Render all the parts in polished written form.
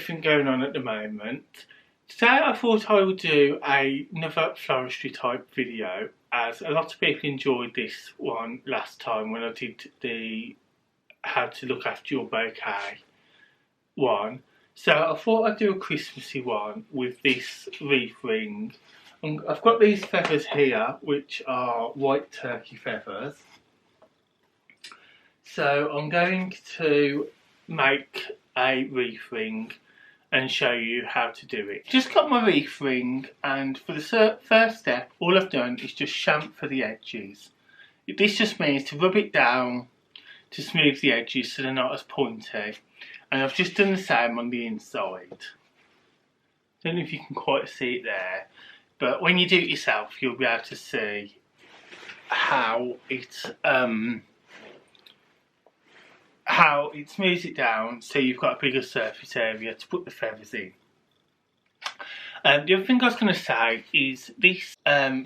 everything going on at the moment. Today I thought I would do another floristry type video, as a lot of people enjoyed this one last time when I did the how to look after your bouquet one. So I thought I'd do a Christmassy one with this wreath ring. I've got these feathers here, which are white turkey feathers. So I'm going to make a wreath ring and show you how to do it. Just got my wreath ring, and for the first step, all I've done is just chamfer the edges. This just means to rub it down to smooth the edges so they're not as pointy. And I've just done the same on the inside. Don't know if you can quite see it there, but when you do it yourself, you'll be able to see how it smooths it down so you've got a bigger surface area to put the feathers in. The other thing I was going to say is this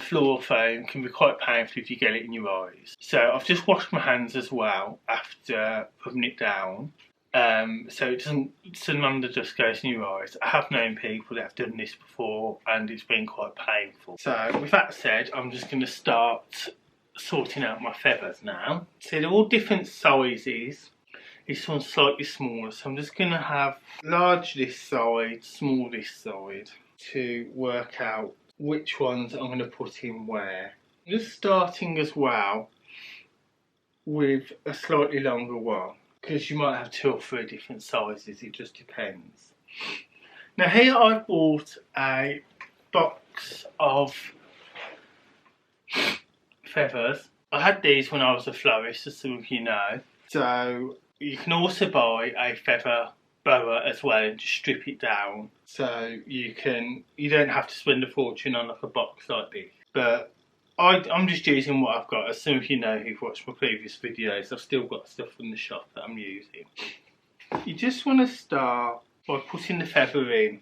floral foam can be quite painful if you get it in your eyes. So I've just washed my hands as well after putting it down, so none of the dust goes in your eyes. I have known people that have done this before and it's been quite painful. So with that said, I'm just going to start sorting out my feathers now. So they're all different sizes. This one's slightly smaller, so I'm just going to have large this side, small this side, to work out which ones I'm going to put in where. I'm just starting as well with a slightly longer one, because you might have 2 or 3 different sizes, it just depends. Now here I've bought a box of feathers. I had these when I was a florist, as some of you know. So you can also buy a feather boa as well and just strip it down, so you don't have to spend a fortune on like a box like this. But I'm just using what I've got. As some of you know who've watched my previous videos, I've still got stuff from the shop that I'm using. You just want to start by putting the feather in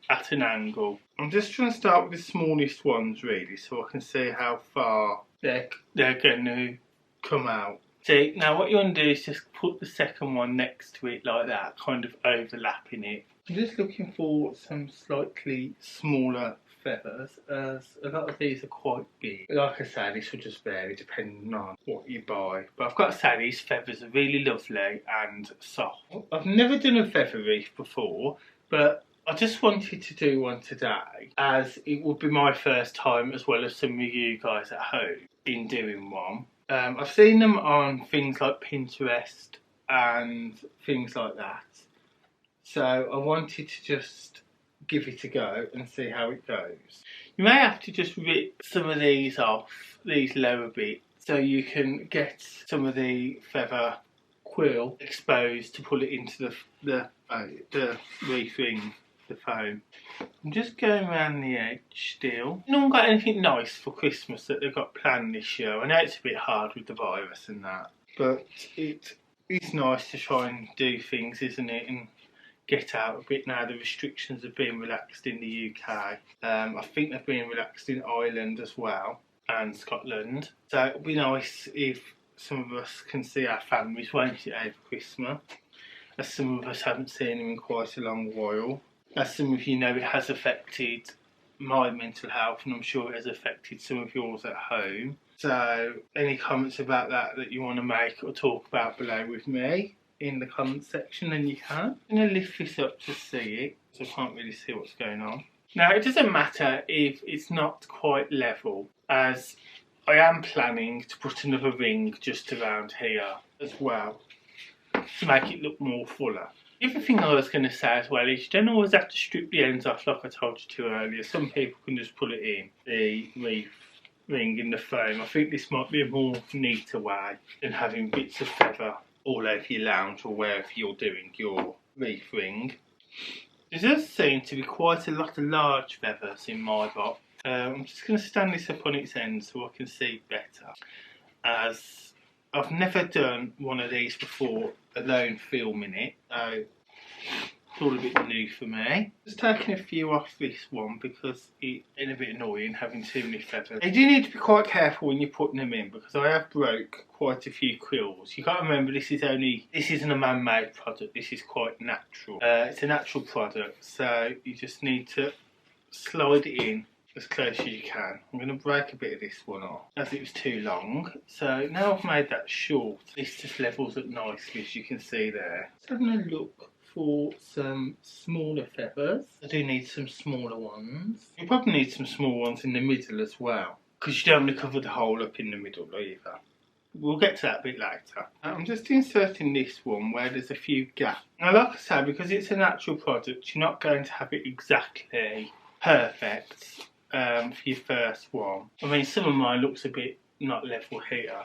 at an angle. I'm just trying to start with the smallest ones really, so I can see how far they're going to come out. See, now what you want to do is just put the second one next to it like that, kind of overlapping it. I'm just looking for some slightly smaller feathers, as a lot of these are quite big. Like I say, this will just vary depending on what you buy. But I've got to say, these feathers are really lovely and soft. I've never done a feather wreath before, but I just wanted to do one today, as it would be my first time, as well as some of you guys at home, in doing one. I've seen them on things like Pinterest and things like that, so I wanted to just give it a go and see how it goes. You may have to just rip some of these off, these lower bits, so you can get some of the feather quill exposed to pull it into the wreath ring, the foam. I'm just going around the edge still. No one got anything nice for Christmas that they've got planned this year. I know it's a bit hard with the virus and that, but it is nice to try and do things, isn't it, and get out a bit now. The restrictions have been relaxed in the UK. I think they've been relaxed in Ireland as well, and Scotland. So it'll be nice if some of us can see our families, won't it, over Christmas, as some of us haven't seen them in quite a long while. As some of you know, it has affected my mental health, and I'm sure it has affected some of yours at home. So any comments about that you want to make or talk about below with me in the comment section, then you can. I'm going to lift this up to see it, so I can't really see what's going on. Now it doesn't matter if it's not quite level, as I am planning to put another ring just around here as well to make it look more fuller. The other thing I was going to say as well is you don't always have to strip the ends off like I told you to earlier. Some people can just put it in the wreath ring in the foam. I think this might be a more neater way than having bits of feather all over your lounge or wherever you're doing your wreath ring. There does seem to be quite a lot of large feathers in my box. I'm just going to stand this up on its end so I can see better, as I've never done one of these before alone filming it. So It's all a bit new for me. Just taking a few off this one because it's a bit annoying having too many feathers. You do need to be quite careful when you're putting them in because I have broke quite a few quills. You got to remember this isn't a man-made product, this is quite natural. It's a natural product, so you just need to slide it in as close as you can. I'm going to break a bit of this one off as it was too long. So now I've made that short, this just levels up nicely as you can see there. So I'm going to look for some smaller feathers. I do need some smaller ones. You probably need some small ones in the middle as well because you don't want to cover the hole up in the middle either. We'll get to that a bit later. I'm just inserting this one where there's a few gaps. Now like I say, because it's a natural product, you're not going to have it exactly perfect for your first one. I mean, some of mine looks a bit not level here,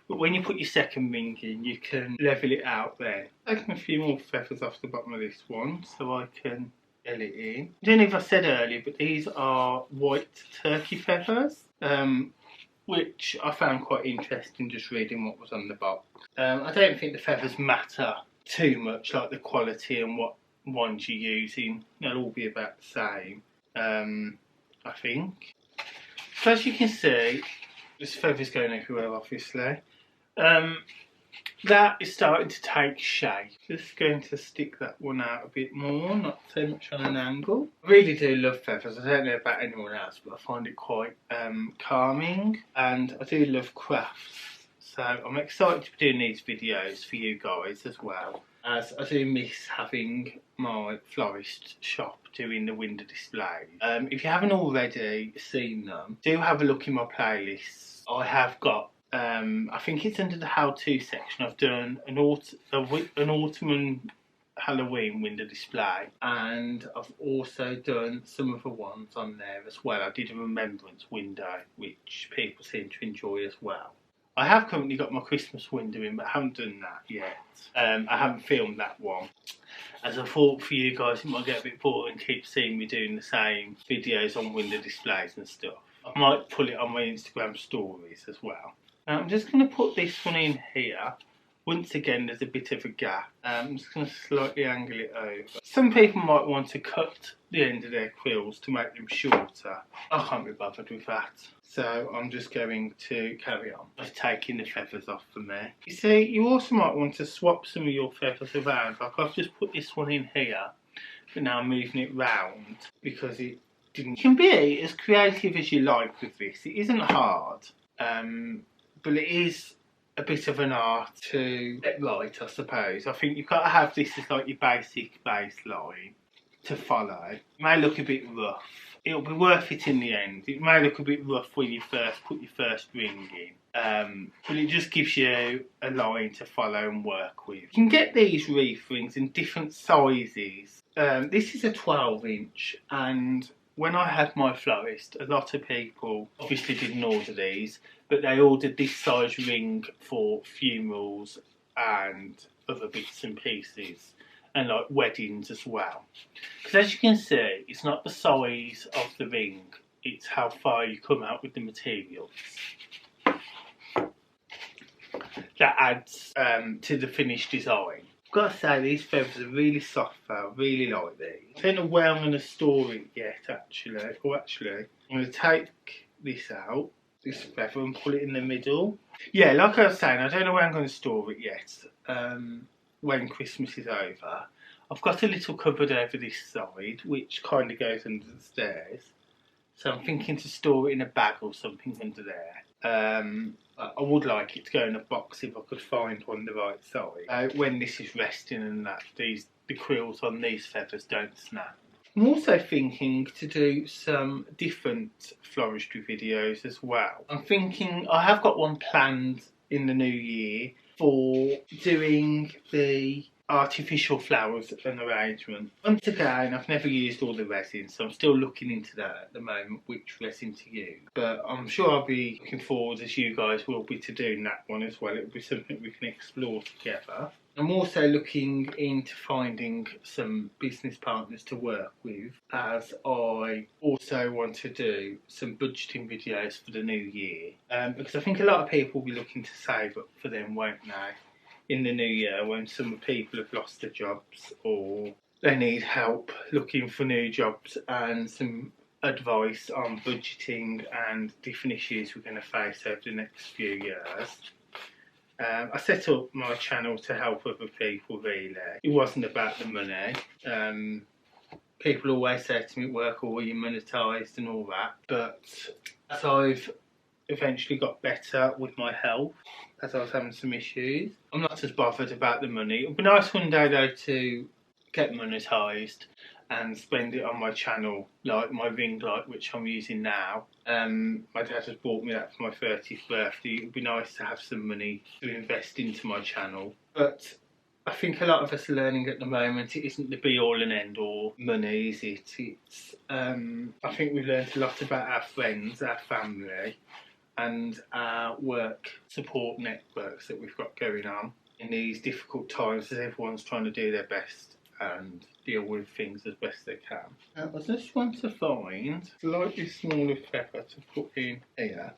but when you put your second ring in, you can level it out then. Taking a few more feathers off the bottom of this one so I can fill it in. I don't know if I said earlier, but these are white turkey feathers, which I found quite interesting just reading what was on the box. I don't think the feathers matter too much, like the quality and what ones you're using. They'll all be about the same, I think. So as you can see, there's feathers going everywhere obviously. That is starting to take shape. Just going to stick that one out a bit more, not so much on an angle. I really do love feathers. I don't know about anyone else, but I find it quite calming, and I do love crafts. So I'm excited to be doing these videos for you guys as well, as I do miss having my florist shop doing the window display. If you haven't already seen them, do have a look in my playlists. I have got, I think it's under the how-to section, I've done an autumn and Halloween window display, and I've also done some other ones on there as well. I did a remembrance window, which people seem to enjoy as well. I have currently got my Christmas window in, but I haven't done that yet. I haven't filmed that one, as I thought for you guys it might get a bit boring and keep seeing me doing the same videos on window displays and stuff. I might pull it on my Instagram stories as well. Now I'm just going to put this one in here. Once again, there's a bit of a gap. I'm just going to slightly angle it over. Some people might want to cut the end of their quills to make them shorter. I can't be bothered with that. So I'm just going to carry on by taking the feathers off from there. You see, you also might want to swap some of your feathers around. Like I've just put this one in here, but now I'm moving it round because it didn't. You can be as creative as you like with this. It isn't hard, but it is a bit of an art to get right, I suppose. I think you've got to have this as like your basic baseline to follow. It may look a bit rough. It'll be worth it in the end. It may look a bit rough when you first put your first ring in, but it just gives you a line to follow and work with. You can get these wreath rings in different sizes. This is a 12-inch, and when I had my florist, a lot of people obviously didn't order these, but they ordered this size ring for funerals and other bits and pieces, and like weddings as well. Because as you can see, it's not the size of the ring, it's how far you come out with the materials. That adds to the finished design. I've got to say, these feathers are really soft though. I really like these. I don't know where I'm going to store it yet actually. I'm going to take this out, this feather, and pull it in the middle. Yeah, like I was saying, I don't know where I'm going to store it yet. When Christmas is over. I've got a little cupboard over this side which kind of goes under the stairs, so I'm thinking to store it in a bag or something under there. I would like it to go in a box if I could find one the right size. When this is resting and that the quills on these feathers don't snap. I'm also thinking to do some different floristry videos as well. I'm thinking, I have got one planned in the new year for doing the artificial flowers and arrangement. Once again, I've never used all the resin, so I'm still looking into that at the moment, which resin to use. But I'm sure I'll be looking forward, as you guys will be, to doing that one as well. It'll be something we can explore together. I'm also looking into finding some business partners to work with, as I also want to do some budgeting videos for the new year. Because I think a lot of people will be looking to save up for them, won't they? In the new year, when some people have lost their jobs or they need help looking for new jobs and some advice on budgeting and different issues we're going to face over the next few years. I set up my channel to help other people, really. It wasn't about the money. People always say to me at work, oh, you monetised and all that. But as I've eventually got better with my health, as I was having some issues, I'm not as bothered about the money. It would be nice one day, though, to get monetised and spend it on my channel, like my ring light, which I'm using now. My dad has bought me that for my 30th birthday. It would be nice to have some money to invest into my channel. But I think a lot of us are learning at the moment it isn't the be all and end all money, is it? It's I think we've learned a lot about our friends, our family, and our work support networks that we've got going on in these difficult times as everyone's trying to do their best and deal with things as best they can. I just want to find a slightly smaller feather to put in here.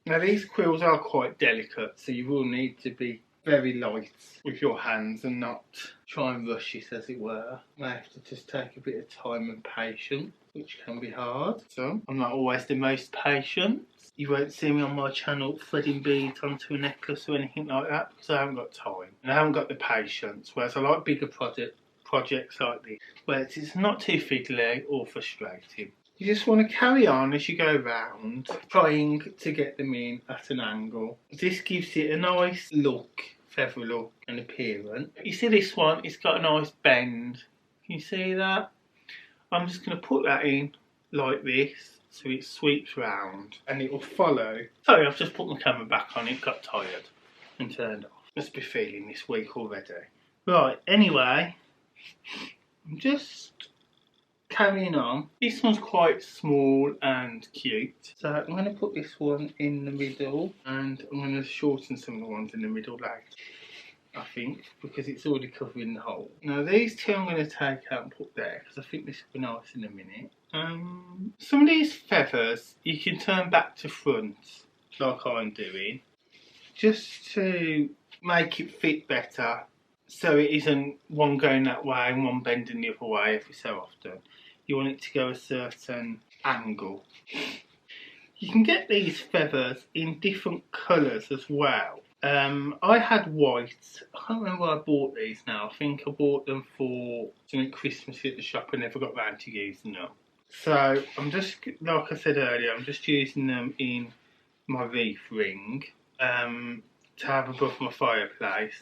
Now these quills are quite delicate, so you will need to be very light with your hands and not try and rush it, as it were. You have to just take a bit of time and patience, which can be hard. So I'm not always the most patient. You won't see me on my channel threading beads onto a necklace or anything like that because I haven't got time and I haven't got the patience. Whereas I like bigger projects like this, where it's not too fiddly or frustrating. You just want to carry on as you go round, trying to get them in at an angle. This gives it a nice look, feather look and appearance. You see this one, it's got a nice bend. Can you see that? I'm just going to put that in like this, so it sweeps round and it will follow. Sorry, I've just put my camera back on, it got tired and turned off. Must be feeling this week already. Right, anyway, I'm just carrying on. This one's quite small and cute, so I'm going to put this one in the middle and I'm going to shorten some of the ones in the middle later, I think, because it's already covering the hole. Now these two I'm going to take out and put there because I think this will be nice in a minute. Some of these feathers you can turn back to front like I'm doing, just to make it fit better, so it isn't one going that way and one bending the other way every so often. You want it to go a certain angle. You can get these feathers in different colours as well. I had white. I can't remember where I bought these now. I think I bought them for something Christmassy at the shop and never got round to using them. So I'm just, like I said earlier, I'm just using them in my Wreath ring to have above my fireplace.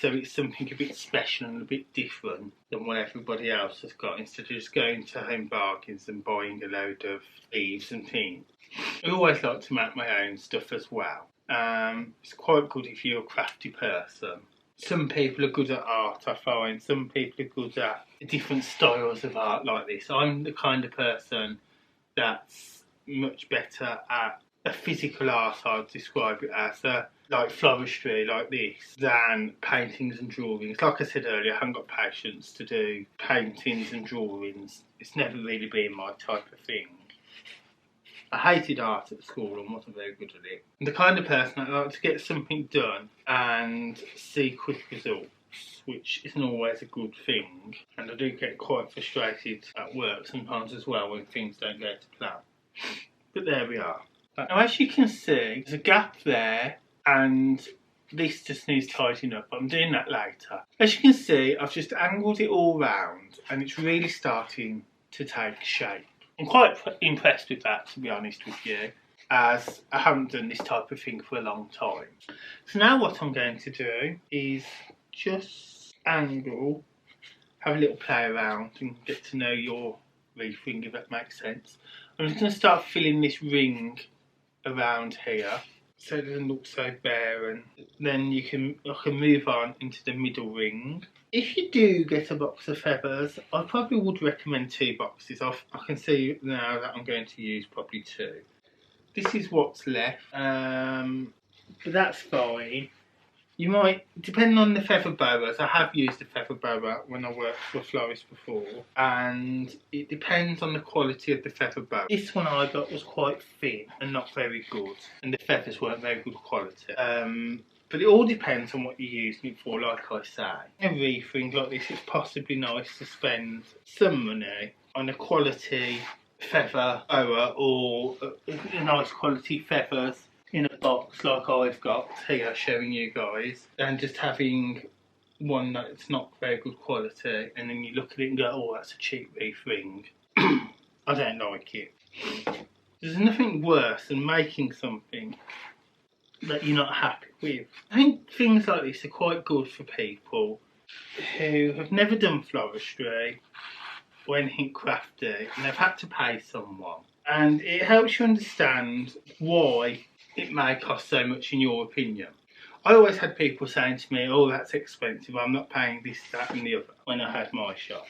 So it's something a bit special and a bit different than what everybody else has got, instead of just going to Home Bargains and buying a load of leaves and things. I always like to make my own stuff as well. It's quite good if you're a crafty person. Some people are good at art, I find. Some people are good at different styles of art like this. I'm the kind of person that's much better at a physical art, I'd describe it as, like floristry like this, than paintings and drawings. Like I said earlier, I haven't got patience to do paintings and drawings. It's never really been my type of thing. I hated art at school and wasn't very good at it. I'm the kind of person that likes to get something done and see quick results, which isn't always a good thing. And I do get quite frustrated at work sometimes as well when things don't go to plan. But there we are. Now, as you can see, there's a gap there and this just needs tidying up. I'm doing that later. As you can see, I've just angled it all round and it's really starting to take shape. I'm quite impressed with that, to be honest with you, as I haven't done this type of thing for a long time. So now what I'm going to do is just angle, have a little play around and get to know your Wreath ring, if that makes sense. I'm just going to start filling this ring around here so it doesn't look so bare, and then I can move on into the middle ring. If you do get a box of feathers, I probably would recommend 2 boxes. I can see now that I'm going to use probably 2. This is what's left, but that's fine. You might, depending on the feather boas, I have used a feather boa when I worked for a florist before, and it depends on the quality of the feather boa. This one I got was quite thin and not very good, and the feathers weren't very good quality. But it all depends on what you're using it for, like I say. A wreath ring like this, it's possibly nice to spend some money on a quality feather boa or a nice quality feathers in a box like I've got here showing you guys, and just having one that's not very good quality and then you look at it and go, oh, that's a cheap wreath ring. I don't like it. There's nothing worse than making something that you're not happy with. I think things like this are quite good for people who have never done floristry or anything crafty and they've had to pay someone. And it helps you understand why it may cost so much in your opinion. I always had people saying to me, oh, that's expensive, I'm not paying this, that and the other when I had my shop.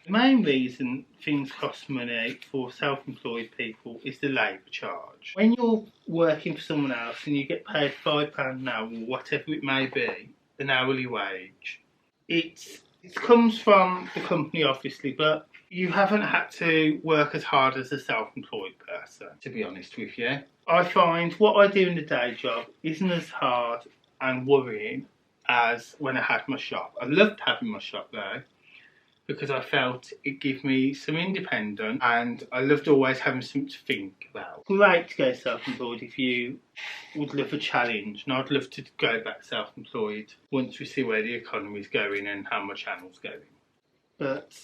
The main reason things cost money for self-employed people is the labour charge. When you're working for someone else and you get paid £5 an hour or whatever it may be, an hourly wage, it comes from the company obviously, but you haven't had to work as hard as a self-employed person, to be honest with you. I find what I do in the day job isn't as hard and worrying as when I had my shop. I loved having my shop though, because I felt it gave me some independence and I loved always having something to think about. Great to go self-employed if you would love a challenge, and I'd love to go back self-employed once we see where the economy's going and how my channel's going. But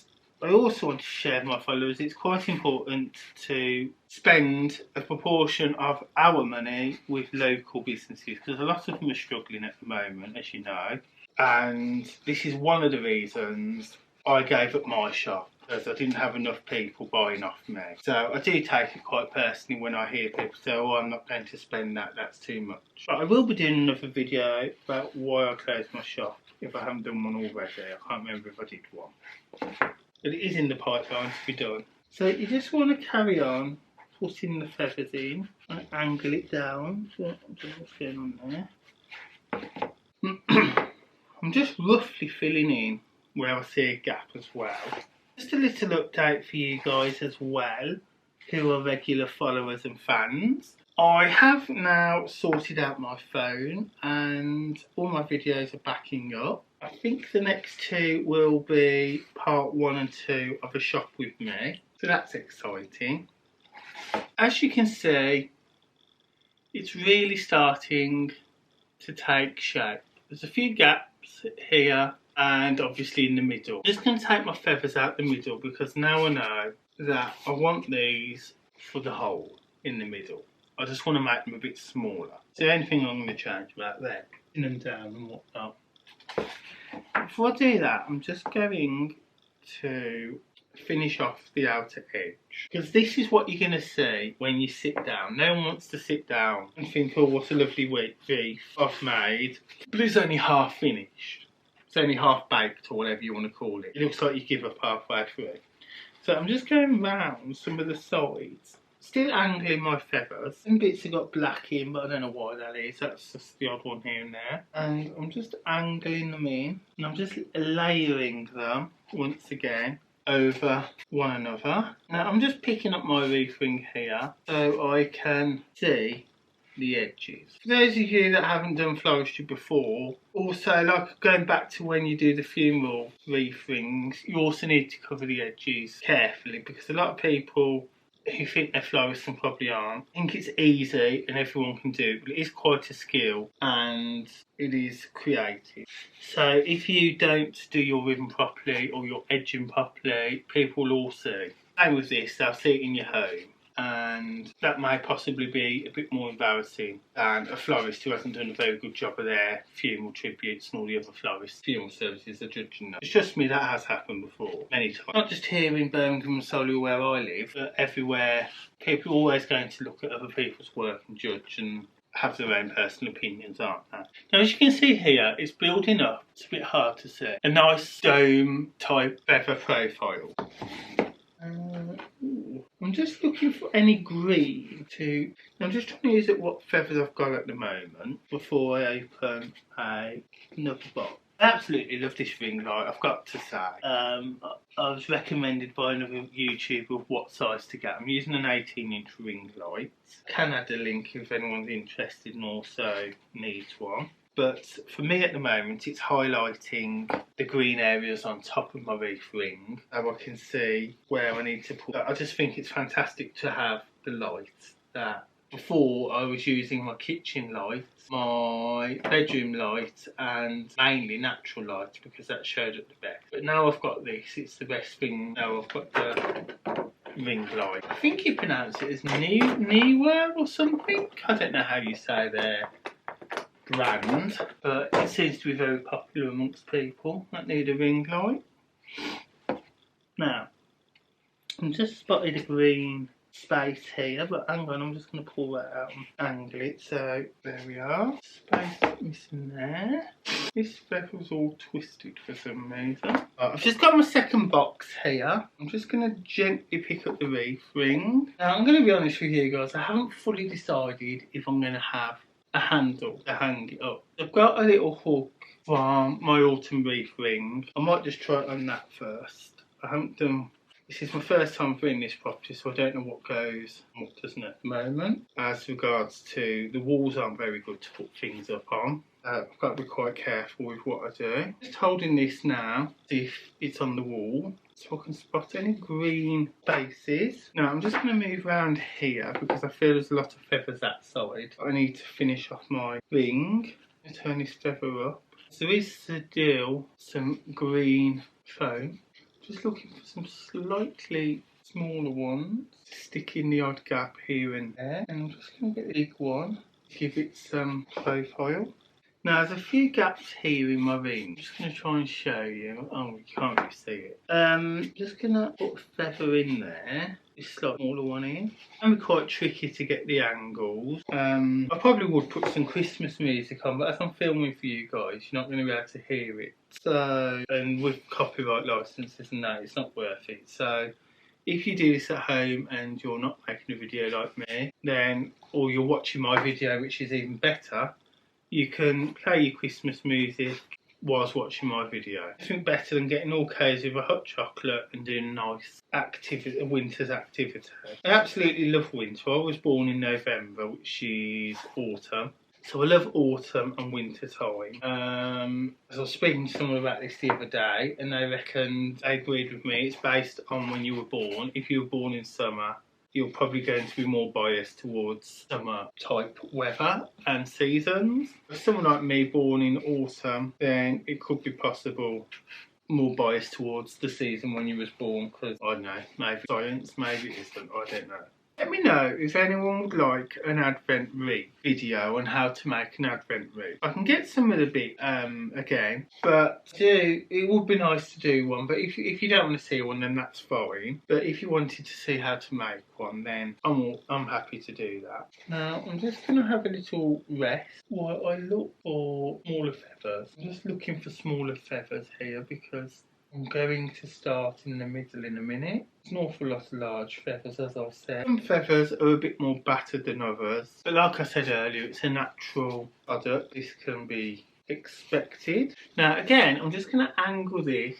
I also want to share with my followers it's quite important to spend a proportion of our money with local businesses because a lot of them are struggling at the moment, as you know, and this is one of the reasons I gave up my shop, because I didn't have enough people buying off me. So I do take it quite personally when I hear people say, oh, I'm not going to spend that, that's too much. But I will be doing another video about why I closed my shop, if I haven't done one already. I can't remember if I did one. But it is in the pipeline to be done. So you just want to carry on putting the feathers in and angle it down. So what's going on there? I'm just roughly filling in where I see a gap as well. Just a little update for you guys as well, who are regular followers and fans. I have now sorted out my phone and all my videos are backing up. I think the next two will be part 1 and 2 of a shop with me, so that's exciting. As you can see, it's really starting to take shape. There's a few gaps here and obviously in the middle. I'm just going to take my feathers out the middle because now I know that I want these for the hole in the middle. I just want to make them a bit smaller. So the only thing I'm going to change about them, in and down and whatnot. Before I do that, I'm just going to finish off the outer edge, because this is what you're going to see when you sit down. No one wants to sit down and think, oh, what a lovely wreath I've made, but it's only half finished. It's only half baked, or whatever you want to call it. It looks like you give up halfway through. So I'm just going round some of the sides, still angling my feathers. Some bits have got black in, but I don't know why that is. That's just the odd one here and there. And I'm just angling them in, and I'm just layering them once again over one another. Now I'm just picking up my wreath ring here so I can see the edges. For those of you that haven't done floristry before, also like going back to when you do the funeral wreath rings, you also need to cover the edges carefully, because a lot of people who think they're florists and probably aren't think it's easy and everyone can do it, but it is quite a skill and it is creative. So if you don't do your ribbon properly or your edging properly, people will all see. Same with this, they'll see it in your home, and that may possibly be a bit more embarrassing than a florist who hasn't done a very good job of their funeral tributes and all the other florist funeral services are judging them. It's just me, that has happened before, many times. Not just here in Birmingham and Solihull where I live, but everywhere. People are always going to look at other people's work and judge and have their own personal opinions, aren't they? Now, as you can see here, it's building up. It's a bit hard to see. A nice dome type feather profile. I'm just looking for any green to... I'm just trying to use what feathers I've got at the moment before I open another box. I absolutely love this ring light, I've got to say. I was recommended by another YouTuber of what size to get. I'm using an 18-inch ring light. I can add a link if anyone's interested and also needs one. but for me at the moment it's highlighting the green areas on top of my Wreath ring so I can see where I need to put. I just think it's fantastic to have the lights that before I was using my kitchen lights, my bedroom light and mainly natural lights because that showed up the best. But now I've got this, it's the best thing. Now I've got the ring light. I think you pronounce it as Newer or something. I don't know how you say their brand, but it seems to be very popular amongst people that need a ring light. Now, I've just spotted a green space here, but hang on, I'm just going to pull that out and angle it. So there we are. Space missing there. This feather's all twisted for some reason. I've just got my second box here. I'm just going to gently pick up the Wreath ring. Now I'm going to be honest with you guys, I haven't fully decided if I'm going to have a handle to hang it up. I've got a little hook from my autumn Wreath ring. I might just try it on that first. I haven't done. This is my first time doing this property, so I don't know what goes and what doesn't at the moment. As regards to the walls, aren't very good to put things up on. I've got to be quite careful with what I do. Just holding this now, see if it's on the wall, so I can spot any green bases. Now I'm just going to move around here because I feel there's a lot of feathers that side. I need to finish off my ring. I'll turn this feather up. So there is still some green foam. Just looking for some slightly smaller ones to stick in the odd gap here and there. And I'm just going to get the big one, give it some profile. Now there's a few gaps here in my ring. I'm just going to try and show you. Oh, you can't really see it. Just going to put a feather in there. This slightly smaller one in. It can be quite tricky to get the angles. I probably would put some Christmas music on, but as I'm filming for you guys, you're not going to be able to hear it. So, and with copyright licenses and that, it's not worth it. So, if you do this at home and you're not making a video like me, then, or you're watching my video, which is even better, you can play your Christmas music whilst watching my video. I think better than getting all cozy with a hot chocolate and doing a nice activity, a winter's activity. I absolutely love winter. I was born in November, which is autumn. So I love autumn and winter time. As I was speaking to someone about this the other day, and they agreed with me, it's based on when you were born. If you were born in summer, you're probably going to be more biased towards summer type weather and seasons. For someone like me born in autumn, then it could be possible more biased towards the season when you was born, because I don't know, maybe science, maybe it isn't, I don't know. Let me know if anyone would like an Advent wreath video on how to make an Advent wreath. I can get some of the bit again, but it would be nice to do one. But if you don't want to see one, then that's fine. But if you wanted to see how to make one, then I'm happy to do that. Now I'm just going to have a little rest while I look for smaller feathers. I'm just looking for smaller feathers here because I'm going to start in the middle in a minute. There's an awful lot of large feathers, as I said. Some feathers are a bit more battered than others, but like I said earlier, it's a natural product. This can be expected. Now again, I'm just going to angle these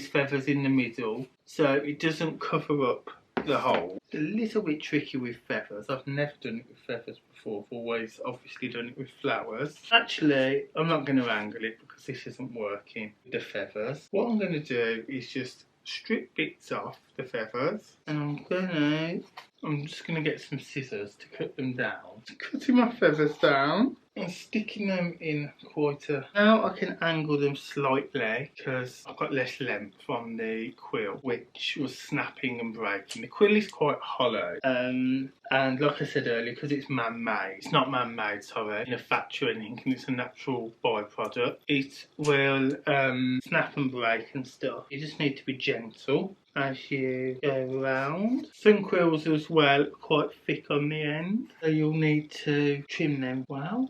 feathers in the middle so it doesn't cover up the hole. It's a little bit tricky with feathers. I've never done it with feathers before. I've always obviously done it with flowers. Actually, I'm not going to angle it because this isn't working with the feathers. What I'm going to do is just strip bits off the feathers, and I'm just going to get some scissors to cut them down. Cutting my feathers down and sticking them in quite a... Now I can angle them slightly because I've got less length from the quill, which was snapping and breaking. The quill is quite hollow, and like I said earlier, because it's man-made, it's not man-made, sorry, in a factory or anything, and it's a natural byproduct, it will snap and break and stuff. You just need to be gentle as you go around. Some quills as well are quite thick on the end, so you'll need to trim them well.